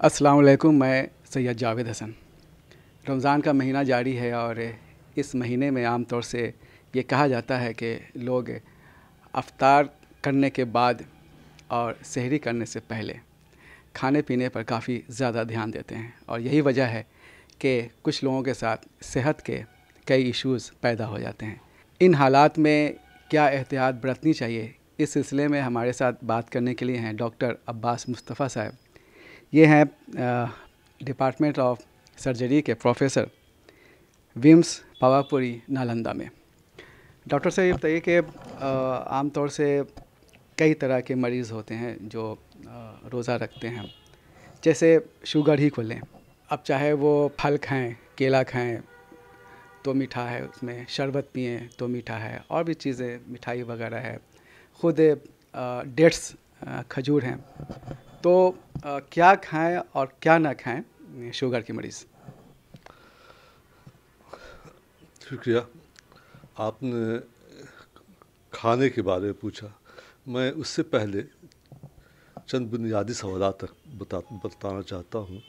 السلام علیکم. میں سید جاوید حسن. رمضان کا مہینہ جاری ہے اور اس مہینے میں عام طور سے یہ کہا جاتا ہے کہ لوگ افطار کرنے کے بعد اور سحری کرنے سے پہلے کھانے پینے پر کافی زیادہ دھیان دیتے ہیں، اور یہی وجہ ہے کہ کچھ لوگوں کے ساتھ صحت کے کئی ایشوز پیدا ہو جاتے ہیں. ان حالات میں کیا احتیاط برتنی چاہیے، اس سلسلے میں ہمارے ساتھ بات کرنے کے لیے ہیں ڈاکٹر عباس مصطفیٰ صاحب. یہ ہیں ڈپارٹمنٹ آف سرجری کے پروفیسر ومس پاواپوری نالندہ میں. ڈاکٹر صاحب یہ بتائیے کہ عام طور سے کئی طرح کے مریض ہوتے ہیں جو روزہ رکھتے ہیں. جیسے شوگر ہی کو لیں، اب چاہے وہ پھل کھائیں، کیلا کھائیں تو میٹھا ہے، اس میں شربت پئیں تو میٹھا ہے، اور بھی چیزیں مٹھائی وغیرہ ہے، خود ڈیٹس کھجور ہیں. تو کیا کھائیں اور کیا نہ کھائیں شوگر کے مریض؟ شکریہ. آپ نے کھانے کے بارے میں پوچھا. میں اس سے پہلے چند بنیادی سوالات بتانا چاہتا ہوں.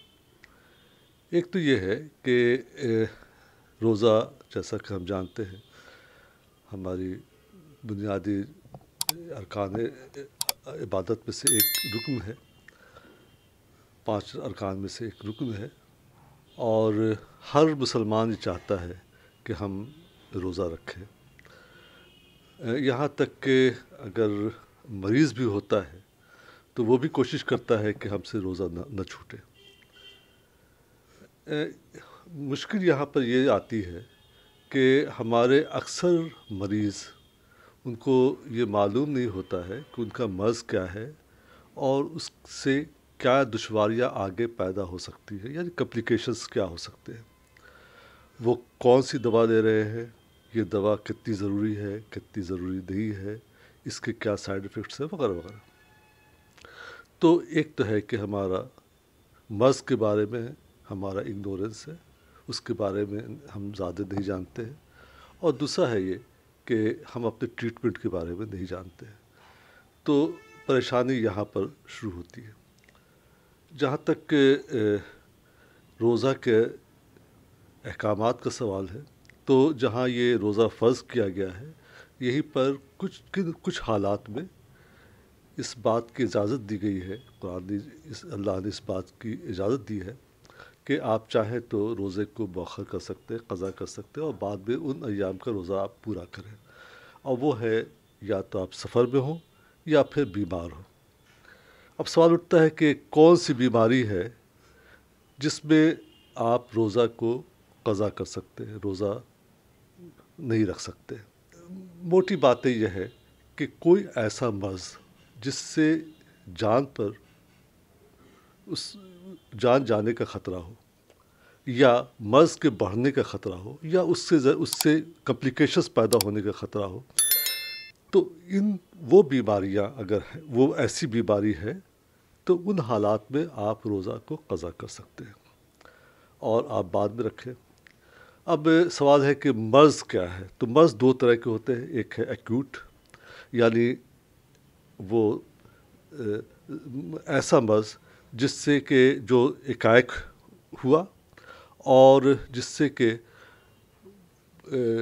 ایک تو یہ ہے کہ روزہ، جیسا کہ ہم جانتے ہیں، ہماری بنیادی ارکان عبادت میں سے ایک رکن ہے، 5 ارکان میں سے ایک رکن ہے، اور ہر مسلمان یہ چاہتا ہے کہ ہم روزہ رکھیں. یہاں تک کہ اگر مریض بھی ہوتا ہے تو وہ بھی کوشش کرتا ہے کہ ہم سے روزہ نہ چھوٹے. مشکل یہاں پر یہ آتی ہے کہ ہمارے اکثر مریض، ان کو یہ معلوم نہیں ہوتا ہے کہ ان کا مرض کیا ہے اور اس سے کیا دشواریاں آگے پیدا ہو سکتی ہے، یعنی کمپلیکیشنز کیا ہو سکتے ہیں. وہ کون سی دوا لے رہے ہیں، یہ دوا کتنی ضروری ہے، کتنی ضروری نہیں ہے، اس کے کیا سائیڈ ایفیکٹس ہیں، وغیرہ وغیرہ. تو ایک تو ہے کہ ہمارا مرض کے بارے میں ہمارا اگنورنس ہے، اس کے بارے میں ہم زیادہ نہیں جانتے ہیں. اور دوسرا ہے یہ کہ ہم اپنے ٹریٹمنٹ کے بارے میں نہیں جانتے ہیں. تو پریشانی یہاں پر شروع ہوتی ہے. جہاں تک کہ روزہ کے احکامات کا سوال ہے، تو جہاں یہ روزہ فرض کیا گیا ہے، یہیں پر کچھ حالات میں اس بات کی اجازت دی گئی ہے. قرآن نے اللہ نے اس بات کی اجازت دی ہے کہ آپ چاہیں تو روزے کو مؤخر کر سکتے، قضا کر سکتے، اور بعد میں ان ایام کا روزہ آپ پورا کریں. اور وہ ہے یا تو آپ سفر میں ہوں یا پھر بیمار ہوں. اب سوال اٹھتا ہے کہ کون سی بیماری ہے جس میں آپ روزہ کو قضا کر سکتے ہیں، روزہ نہیں رکھ سکتے. موٹی باتیں یہ ہے کہ کوئی ایسا مرض جس سے جان پر اس جان جانے کا خطرہ ہو، یا مرض کے بڑھنے کا خطرہ ہو، یا اس سے کمپلیکیشنز پیدا ہونے کا خطرہ ہو. تو وہ بیماریاں اگر وہ ایسی بیماری ہے تو ان حالات میں آپ روزہ کو قضا کر سکتے ہیں اور آپ بعد میں رکھیں. اب سوال ہے کہ مرض کیا ہے. تو مرض 2 طرح کے ہوتے ہیں. ایک ہے ایکیوٹ، یعنی وہ ایسا مرض جس سے کہ جو ایکائک ہوا اور جس سے کہ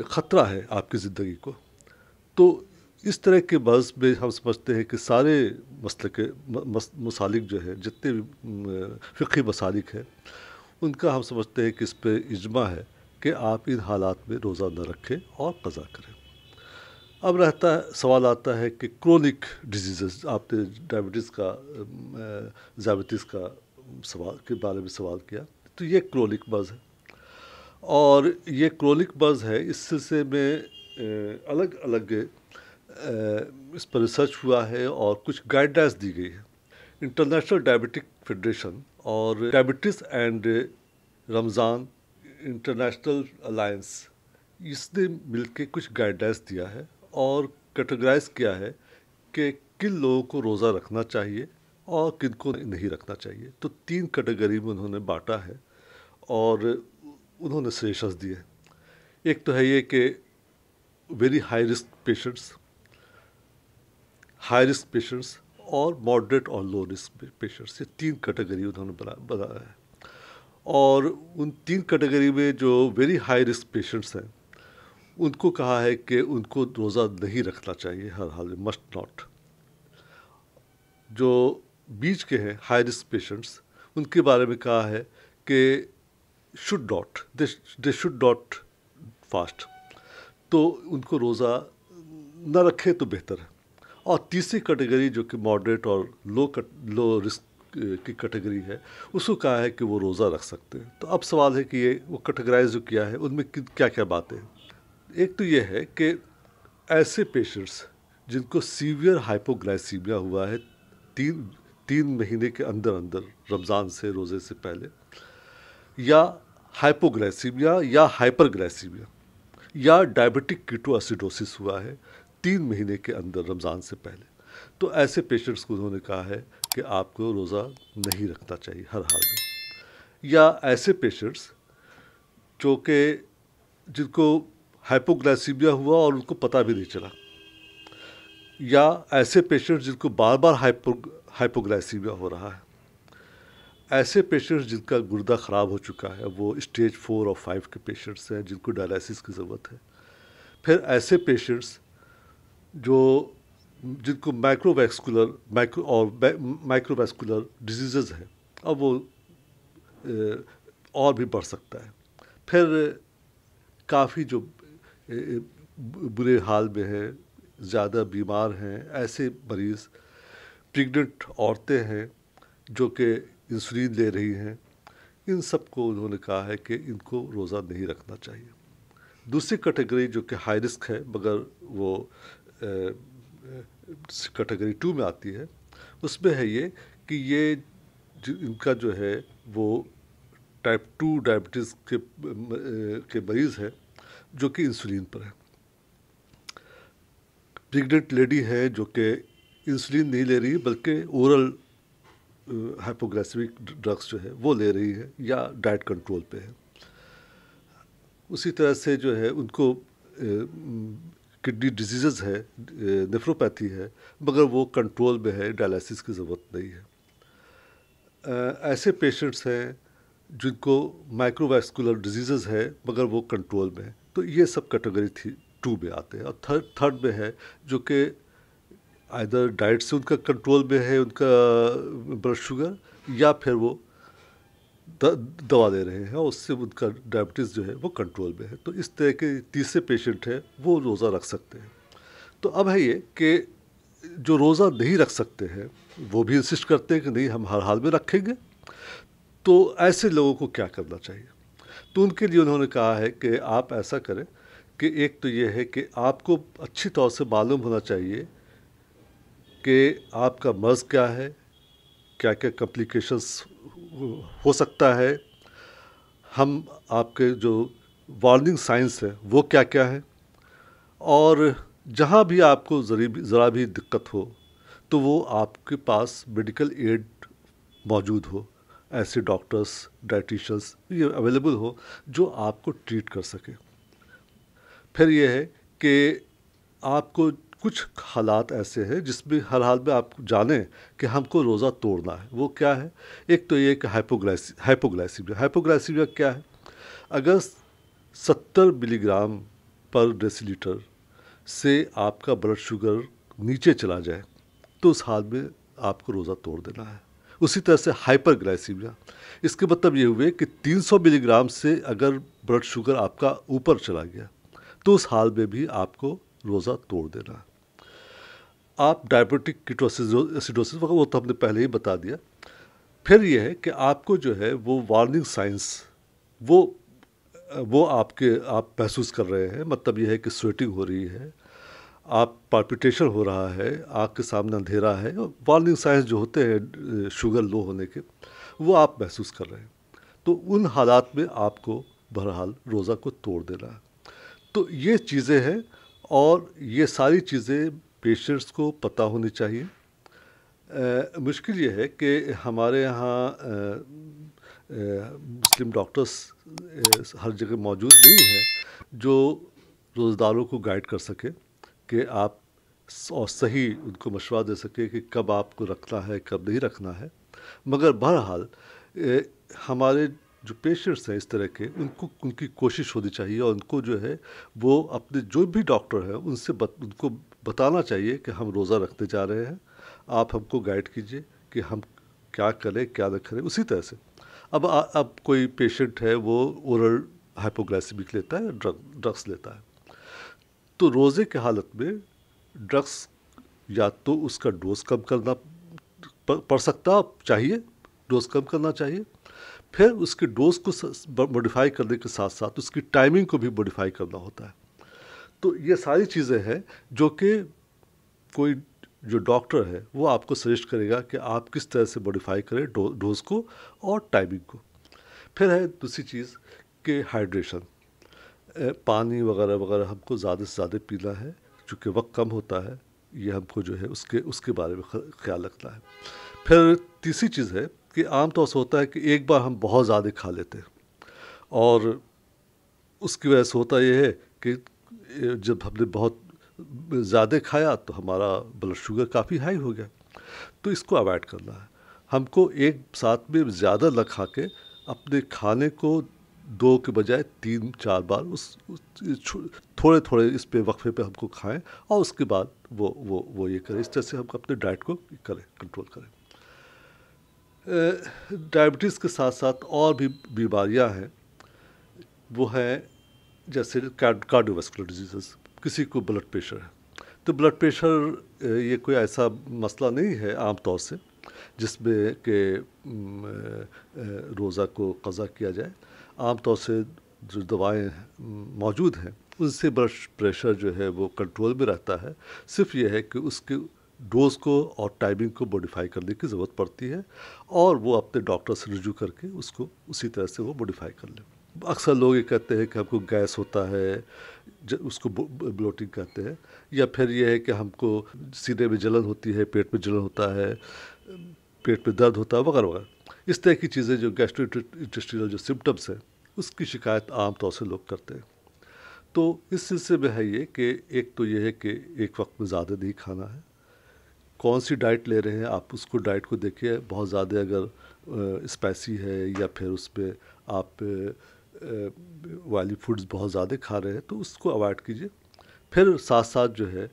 خطرہ ہے آپ کی زندگی کو. تو اس طرح کے مرض میں ہم سمجھتے ہیں کہ سارے مسالک جو ہے، جتنے بھی فقہی مسالک ہیں، ان کا ہم سمجھتے ہیں کہ اس پہ اجماع ہے کہ آپ ان حالات میں روزہ نہ رکھیں اور قضا کریں. اب سوال آتا ہے کہ کرونک ڈیزیزز، آپ نے ذیابیطس کا سوال کے بارے میں سوال کیا. تو یہ کرونک مرض ہے، اور یہ کرونک مرض ہے. اس سلسلے میں الگ الگ اس پر ریسرچ ہوا ہے اور کچھ گائیڈ لائنس دی گئی ہے. انٹرنیشنل ڈائبیٹک فیڈریشن اور diabetes and Ramadan international alliance, اس نے مل کے کچھ گائیڈ لائنس دیا ہے اور کیٹیگرائز کیا ہے کہ کن لوگوں کو روزہ رکھنا چاہیے اور کن کو نہیں رکھنا چاہیے. تو 3 کیٹیگری میں انہوں نے بانٹا ہے اور انہوں نے سجیشنز دیے. ایک تو ہے یہ کہ ویری ہائی رسک پیشنٹس، اور ماڈریٹ اور لو رسک پیشنٹس، یہ 3 کیٹیگری انہوں نے بنایا ہے. اور ان 3 کیٹیگری میں جو ویری ہائی رسک پیشنٹس ہیں ان کو کہا ہے کہ ان کو روزہ نہیں رکھنا چاہیے ہر حال میں، مسٹ ناٹ. جو بیچ کے ہیں ہائی رسک پیشنٹس ان کے بارے میں کہا ہے کہ should not, they should not fast, تو ان کو روزہ نہ رکھے تو بہتر ہے. اور تیسری کیٹیگری جو کہ ماڈریٹ اور لو رسک کی کیٹیگری ہے اس کو کہا ہے کہ وہ روزہ رکھ سکتے ہیں. تو اب سوال ہے کہ یہ وہ کیٹیگرائز جو کیا ہے ان میں کیا کیا باتیں ہیں. ایک تو یہ ہے کہ ایسے پیشنٹس جن کو سیویئر ہائپوگلائسیمیا ہوا ہے 3 مہینے کے اندر رمضان سے، روزے سے پہلے، یا ہائپوگلائسیمیا یا ہائپرگلائسیمیا یا ڈائبٹک کیٹو ایسیڈوسس ہوا ہے 3 مہینے کے اندر رمضان سے پہلے، تو ایسے پیشنٹس کو انہوں نے کہا ہے کہ آپ کو روزہ نہیں رکھنا چاہیے ہر حال میں. یا ایسے پیشنٹس جو کہ جن کو ہائپوگلائسیمیا ہوا اور ان کو پتہ بھی نہیں چلا، یا ایسے پیشنٹس جن کو بار بار ہائپوگلائسیمیا ہو رہا ہے، ایسے پیشنٹس جن کا گردہ خراب ہو چکا ہے، وہ اسٹیج 4 اور 5 کے پیشنٹس ہیں جن کو ڈائلائسس کی ضرورت ہے. پھر ایسے پیشنٹس جن کو مائکرو ویسکولر ڈیزیزز ہیں، اب وہ اور بھی بڑھ سکتا ہے. پھر کافی جو برے حال میں ہیں، زیادہ بیمار ہیں، ایسے مریض، پریگننٹ عورتیں ہیں جو کہ انسولین لے رہی ہیں، ان سب کو انہوں نے کہا ہے کہ ان کو روزہ نہیں رکھنا چاہیے. دوسری کیٹیگری جو کہ ہائی رسک ہے مگر وہ کیٹیگری 2 میں آتی ہے، اس میں ہے یہ کہ یہ ان کا جو ہے وہ ٹائپ 2 ڈائبٹیز کے مریض ہیں جو کہ انسولین پر ہیں. پریگننٹ لیڈی ہے جو کہ انسولین نہیں لے رہی بلکہ اورل ہائپوگلائسیمک ڈرگس جو ہے وہ لے رہی ہے یا ڈائٹ کنٹرول پہ ہے. اسی طرح سے جو ہے ان کو کڈنی ڈیزیزز ہے، نیفروپیتھی ہے، مگر وہ کنٹرول میں ہے، ڈائلائسس کی ضرورت نہیں ہے. ایسے پیشنٹس ہیں جن کو مائکرو ویسکولر ڈیزیزز ہے مگر وہ کنٹرول میں ہے. تو یہ سب کیٹیگری 2 میں آتے ہیں. اور تھرڈ میں ہے جو کہ آئدر ڈائٹ سے ان کا کنٹرول میں ہے ان کا بلڈ شوگر، یا پھر وہ دوا لے رہے ہیں اور اس سے ان کا ڈائبٹیز جو ہے وہ کنٹرول میں ہے. تو اس طرح کے تیسرے پیشنٹ ہیں وہ روزہ رکھ سکتے ہیں. تو اب ہے یہ کہ جو روزہ نہیں رکھ سکتے ہیں وہ بھی انسسٹ کرتے ہیں کہ نہیں ہم ہر حال میں رکھیں گے. تو ایسے لوگوں کو کیا کرنا چاہیے؟ تو ان کے لیے انہوں نے کہا ہے کہ آپ ایسا کریں کہ ایک تو یہ ہے کہ آپ کو اچھی طور سے معلوم ہونا چاہیے کہ آپ کا مرض کیا ہے، کیا کیا کمپلیکیشنس ہو سکتا ہے، ہم آپ کے جو وارننگ سائنس ہیں وہ کیا کیا ہے، اور جہاں بھی آپ کو ذرا بھی دقت ہو تو وہ آپ کے پاس میڈیکل ایڈ موجود ہو، ایسے ڈاکٹرس، ڈائٹیشنس یہ اویلیبل ہو جو آپ کو ٹریٹ کر سکے. پھر یہ ہے کہ آپ کو کچھ حالات ایسے ہیں جس میں ہر حال میں آپ جانیں کہ ہم کو روزہ توڑنا ہے. وہ کیا ہے؟ ایک تو یہ کہ ہائپوگلائسیمیا کیا ہے؟ اگر 70 ملی گرام پر ڈیسی لیٹر سے آپ کا بلڈ شوگر نیچے چلا جائے تو اس حال میں آپ کو روزہ توڑ دینا ہے. اسی طرح سے ہائپر گلائسیمیا، اس کے مطلب یہ ہوئے کہ 300 ملی گرام سے اگر بلڈ شوگر آپ کا اوپر چلا گیا تو اس حال میں بھی آپ کو روزہ توڑ دینا ہے. آپ ڈائبٹک کیٹو ایسیڈوسس وغیرہ وہ تو ہم نے پہلے ہی بتا دیا. پھر یہ ہے کہ آپ کو جو ہے وہ وارننگ سائنس وہ آپ محسوس کر رہے ہیں. مطلب یہ ہے کہ سویٹنگ ہو رہی ہے، آپ پالپیٹیشن ہو رہا ہے، آنکھ کے سامنے اندھیرا ہے. وارننگ سائنس جو ہوتے ہیں شوگر لو ہونے کے وہ آپ محسوس کر رہے ہیں. تو ان حالات میں آپ کو بہرحال روزہ کو توڑ دینا ہے. تو یہ چیزیں ہیں اور یہ ساری چیزیں پیشنٹس کو پتہ ہونی چاہیے. مشکل یہ ہے کہ ہمارے یہاں مسلم ڈاکٹرس ہر جگہ موجود نہیں ہیں جو روزہ داروں کو گائیڈ کر سکے کہ آپ اور صحیح ان کو مشورہ دے سکے کہ کب آپ کو رکھنا ہے کب نہیں رکھنا ہے. مگر بہرحال ہمارے جو پیشنٹس ہیں اس طرح کے ان کی کوشش ہونی چاہیے اور ان کو جو ہے وہ اپنے جو بھی ڈاکٹر ہیں ان سے ان کو بتانا چاہیے کہ ہم روزہ رکھنے جا رہے ہیں, آپ ہم کو گائیڈ کیجئے کہ ہم کیا کریں کیا نہ کریں. اسی طرح سے اب کوئی پیشنٹ ہے وہ اورل ہائپوگلائسیمک لیتا ہے, ڈرگس لیتا ہے, تو روزے کے حالت میں ڈرگس یا تو اس کا ڈوز کم کرنا پڑ سکتا, چاہیے ڈوز کم کرنا چاہیے, پھر اس کے ڈوز کو موڈیفائی کرنے کے ساتھ ساتھ اس کی ٹائمنگ کو بھی موڈیفائی کرنا ہوتا ہے. تو یہ ساری چیزیں ہیں جو کہ کوئی جو ڈاکٹر ہے وہ آپ کو سجیسٹ کرے گا کہ آپ کس طرح سے موڈیفائی کریں ڈوز کو اور ٹائمنگ کو. پھر ہے دوسری چیز کہ ہائیڈریشن, پانی وغیرہ وغیرہ ہم کو زیادہ سے زیادہ پینا ہے, چونکہ وقت کم ہوتا ہے, یہ ہم کو جو ہے اس کے بارے میں خیال رکھنا ہے. پھر تیسری چیز ہے کہ عام طور سے ہوتا ہے کہ ایک بار ہم بہت زیادہ کھا لیتے ہیں اور اس کی وجہ سے ہوتا یہ ہے کہ جب ہم نے بہت زیادہ کھایا تو ہمارا بلڈ شوگر کافی ہائی ہو گیا. تو اس کو اوائڈ کرنا ہے. ہم کو ایک ساتھ میں زیادہ نہ کھا کے اپنے کھانے کو 2 کے بجائے 3-4 بار تھوڑے تھوڑے اس پہ وقفے پہ ہم کو کھائیں اور اس کے بعد وہ یہ کریں. اس طرح سے ہم اپنے ڈائٹ کو کریں, کنٹرول کریں. ڈائبٹیز کے ساتھ ساتھ اور بھی بیماریاں ہیں, وہ ہیں جیسے کارڈیو ویسکولر ڈیزیزز. کسی کو بلڈ پریشر ہے تو بلڈ پریشر یہ کوئی ایسا مسئلہ نہیں ہے عام طور سے جس میں کہ روزہ کو قضا کیا جائے. عام طور سے جو دوائیں موجود ہیں ان سے بلڈ پریشر جو ہے وہ کنٹرول میں رہتا ہے. صرف یہ ہے کہ اس کے ڈوز کو اور ٹائمنگ کو موڈیفائی کرنے کی ضرورت پڑتی ہے اور وہ اپنے ڈاکٹر سے رجوع کر کے اس کو اسی طرح سے وہ موڈیفائی کر لیں. اکثر لوگ یہ کہتے ہیں کہ ہم کو گیس ہوتا ہے, اس کو بلوٹنگ کہتے ہیں, یا پھر یہ ہے کہ ہم کو سینے میں جلن ہوتی ہے, پیٹ میں جلن ہوتا ہے, پیٹ میں درد ہوتا ہے وغیرہ وغیرہ. اس طرح کی چیزیں جو گیسٹرو انٹسٹینل جو سمٹمس ہیں اس کی شکایت عام طور سے لوگ کرتے ہیں. تو اس سلسلے میں ہے یہ کہ ایک تو یہ ہے کہ ایک وقت میں زیادہ نہیں کھانا ہے. کون سی ڈائٹ لے رہے ہیں آپ اس کو ڈائٹ کو دیکھیے. بہت زیادہ اگر اسپائسی ہے یا پھر اس پہ آپ آئلی فوڈز بہت زیادہ کھا رہے ہیں تو اس کو اوائڈ کیجیے. پھر ساتھ ساتھ جو ہے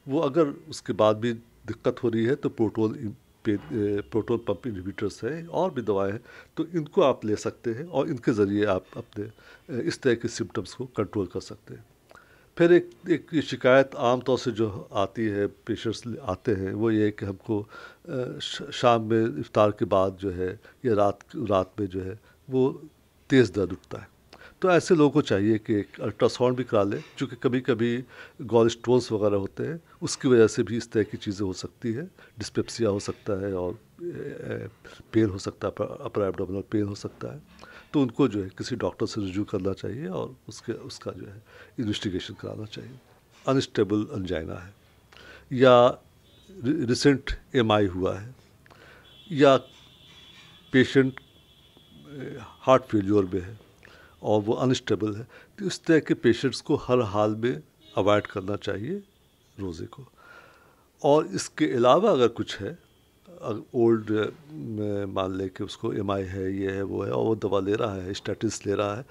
وہ اگر اس کے بعد بھی دقت ہو رہی ہے تو پروٹون پمپ انہیبیٹرس ہیں اور بھی دوائیں ہیں تو ان کو آپ لے سکتے ہیں اور ان کے ذریعے آپ اپنے اس طرح کے سمٹمس کو کنٹرول کر سکتے ہیں. پھر ایک شکایت عام طور سے جو آتی ہے, پیشنٹس آتے ہیں, وہ یہ ہے کہ ہم کو شام میں افطار کے بعد جو ہے یا رات میں جو ہے وہ تیز درد اٹھتا ہے. تو ایسے لوگوں کو چاہیے کہ ایک الٹرا ساؤنڈ بھی کرا لیں, چونکہ کبھی کبھی گال اسٹونس وغیرہ ہوتے ہیں, اس کی وجہ سے بھی اس طرح کی چیزیں ہو سکتی ہے. ڈسپیپسیا ہو سکتا ہے اور پین ہو سکتا ہے, اپر ایبڈومینل پین ہو سکتا ہے. تو ان کو جو ہے کسی ڈاکٹر سے رجوع کرنا چاہیے اور اس کا جو ہے انویسٹیگیشن کرانا چاہیے. انسٹیبل انجائنا ہے یا ریسنٹ ایم آئی ہوا ہے یا پیشنٹ ہارٹ فیلیور میں ہے اور وہ انسٹیبل ہے, تو اس طرح کے پیشنٹس کو ہر حال میں اوائڈ کرنا چاہیے روزے کو. اور اس کے علاوہ اگر کچھ ہے, اولڈ مان لے کہ اس کو ایم آئی ہے, یہ ہے وہ ہے, اور وہ دوا لے رہا ہے, اسٹیٹس لے رہا ہے,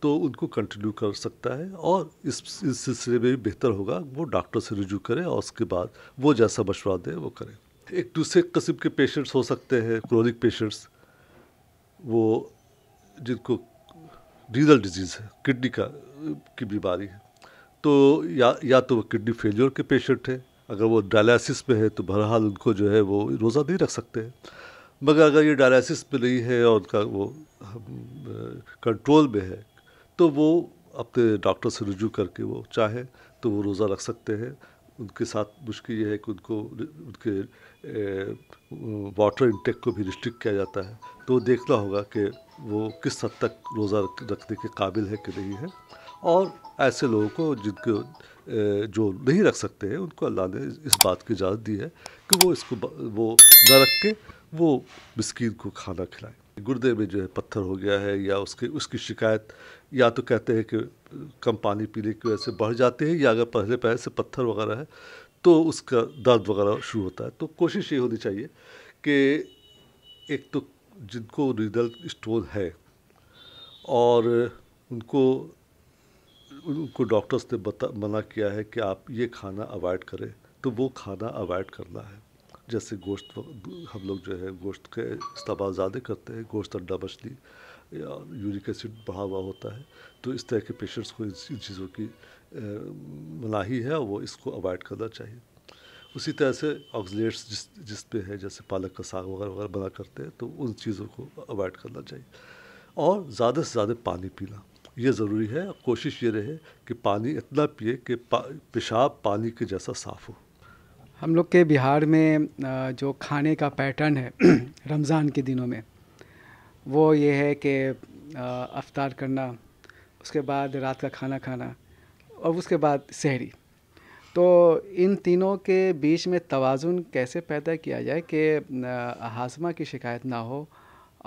تو ان کو کنٹینیو کر سکتا ہے. اور اس سلسلے میں بھی بہتر ہوگا وہ ڈاکٹر سے رجوع کرے اور اس کے بعد وہ جیسا مشورہ دے وہ کرے. ایک دوسرے قسم کے پیشنٹس ہو سکتے ہیں کرونک پیشنٹس, وہ جن کو رینل ڈیزیز ہے, کڈنی کی بیماری ہے, تو یا تو وہ کڈنی فیلیور کے پیشنٹ ہیں. اگر وہ ڈائلیسس میں ہے تو بہرحال ان کو جو ہے وہ روزہ نہیں رکھ سکتے ہیں. مگر اگر یہ ڈائلیسس میں نہیں ہے اور ان کا وہ کنٹرول میں ہے تو وہ اپنے ڈاکٹر سے رجوع کر کے وہ چاہیں تو وہ روزہ رکھ سکتے ہیں. ان کے ساتھ مشکل یہ ہے کہ ان کے واٹر انٹیک کو بھی ریسٹرکٹ کیا جاتا ہے, تو دیکھنا ہوگا کہ وہ کس حد تک روزہ رکھنے کے قابل ہے کہ نہیں ہے. اور ایسے لوگوں کو جن کو جو نہیں رکھ سکتے ہیں ان کو اللہ نے اس بات کی اجازت دی ہے کہ وہ اس کو وہ نہ رکھ کے وہ مسکین کو کھانا کھلائیں. گردے میں جو ہے پتھر ہو گیا ہے یا اس کی شکایت، یا تو کہتے ہیں کہ کم پانی پینے کی وجہ سے بڑھ جاتے ہیں، یا اگر پہلے سے پتھر وغیرہ ہے تو اس کا درد وغیرہ شروع ہوتا ہے. تو کوشش یہ ہونی چاہیے کہ ایک تو جن کو رینل اسٹون ہے اور ان کو ڈاکٹرز نے منع کیا ہے کہ آپ یہ کھانا اوائڈ کریں، تو وہ کھانا اوائڈ کرنا ہے. جیسے گوشت، ہم لوگ جو ہے گوشت کے استعمال زیادہ کرتے ہیں، گوشت، انڈا، مچھلی، یا یورک ایسڈ بڑھا ہوا ہوتا ہے، تو اس طرح کے پیشنٹس کو ان چیزوں کی مناہی ہے اور وہ اس کو اوائڈ کرنا چاہیے. اسی طرح سے آکسیلیٹس جس پہ ہے، جیسے پالک کا ساگ وغیرہ وغیرہ بنا کرتے ہیں، تو ان چیزوں کو اوائڈ کرنا چاہیے. اور زیادہ سے زیادہ پانی پینا یہ ضروری ہے. کوشش یہ رہے کہ پانی اتنا پیے کہ پیشاب پانی کے جیسا صاف ہو. ہم لوگ کے بہار میں جو کھانے کا پیٹرن ہے رمضان کے دنوں میں، وہ یہ ہے کہ افطار کرنا، اس کے بعد رات کا کھانا کھانا، اور اس کے بعد سحری. تو ان تینوں کے بیچ میں توازن کیسے پیدا کیا جائے کہ ہاضمہ کی شکایت نہ ہو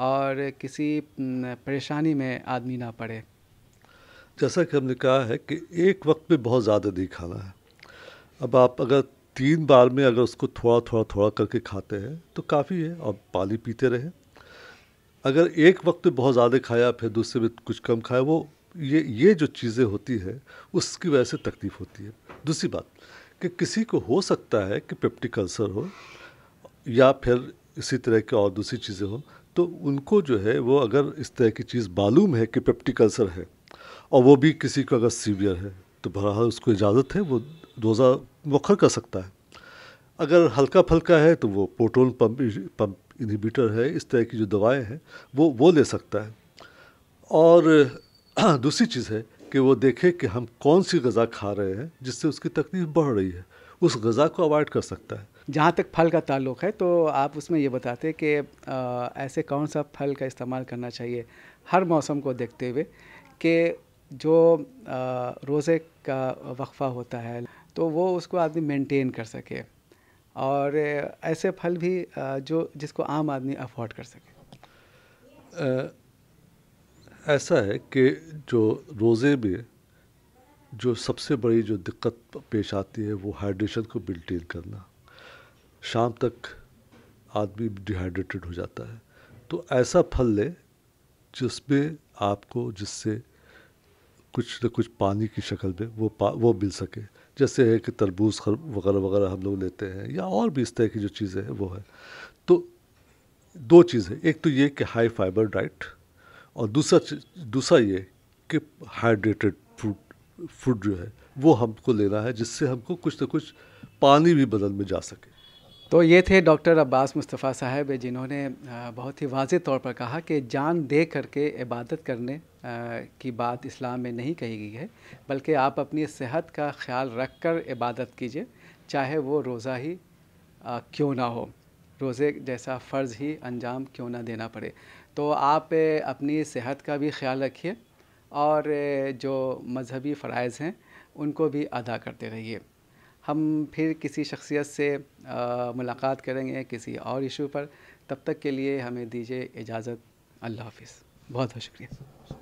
اور کسی پریشانی میں آدمی نہ پڑے؟ جیسا کہ ہم نے کہا ہے کہ ایک وقت میں بہت زیادہ نہیں کھانا ہے. اب آپ اگر 3 بار میں اگر اس کو تھوڑا تھوڑا تھوڑا کر کے کھاتے ہیں تو کافی ہے، اور پانی پیتے رہیں. اگر ایک وقت میں بہت زیادہ کھایا پھر دوسرے میں کچھ کم کھایا، وہ یہ جو چیزیں ہوتی ہے اس کی وجہ سے تکلیف ہوتی ہے. دوسری بات کہ کسی کو ہو سکتا ہے کہ پیپٹک السر ہو یا پھر اسی طرح کی اور دوسری چیزیں ہوں، تو ان کو جو ہے وہ اگر اس طرح کی چیز معلوم ہے کہ پیپٹک السر ہے اور وہ بھی کسی کو اگر سیویئر ہے، تو بہرحال اس کو اجازت ہے وہ روزہ مؤخر کر سکتا ہے. اگر ہلکا پھلکا ہے تو وہ پروٹون پمپ انہیبیٹر ہے، اس طرح کی جو دوائیں ہیں وہ لے سکتا ہے. اور دوسری چیز ہے کہ وہ دیکھے کہ ہم کون سی غذا کھا رہے ہیں جس سے اس کی تکلیف بڑھ رہی ہے، اس غذا کو اوائڈ کر سکتا ہے. جہاں تک پھل کا تعلق ہے تو آپ اس میں یہ بتاتے کہ ایسے کون سا پھل کا استعمال کرنا چاہیے ہر موسم کو دیکھتے ہوئے کہ جو روزے کا وقفہ ہوتا ہے تو وہ اس کو آدمی مینٹین کر سکے، اور ایسے پھل بھی جس کو عام آدمی افورڈ کر سکے. ایسا ہے کہ جو روزے میں جو سب سے بڑی جو دقت پیش آتی ہے وہ ہائیڈریشن کو مینٹین کرنا. شام تک آدمی ڈیہائیڈریٹڈ ہو جاتا ہے، تو ایسا پھل لے جس میں آپ کو جس سے کچھ نہ کچھ پانی کی شکل میں وہ مل سکے. جیسے ہے کہ تربوز وغیرہ وغیرہ ہم لوگ لیتے ہیں، یا اور بھی اس طرح کی جو چیزیں ہیں وہ ہے. تو 2 چیزیں، ایک تو یہ کہ ہائی فائبر ڈائٹ، اور دوسرا یہ کہ ہائیڈریٹڈ فوڈ جو ہے وہ ہم کو لینا ہے، جس سے ہم کو کچھ نہ کچھ پانی بھی بدن میں جا سکے. تو یہ تھے ڈاکٹر عباس مصطفیٰ صاحب، جنہوں نے بہت ہی واضح طور پر کہا کہ جان دے کر کے عبادت کرنے کی بات اسلام میں نہیں کہی گئی ہے، بلکہ آپ اپنی صحت کا خیال رکھ کر عبادت کیجیے، چاہے وہ روزہ ہی کیوں نہ ہو، روزے جیسا فرض ہی انجام کیوں نہ دینا پڑے. تو آپ اپنی صحت کا بھی خیال رکھیے اور جو مذہبی فرائض ہیں ان کو بھی ادا کرتے رہیے. ہم پھر کسی شخصیت سے ملاقات کریں گے کسی اور ایشو پر. تب تک کے لیے ہمیں دیجیے اجازت. اللہ حافظ. بہت بہت شکریہ.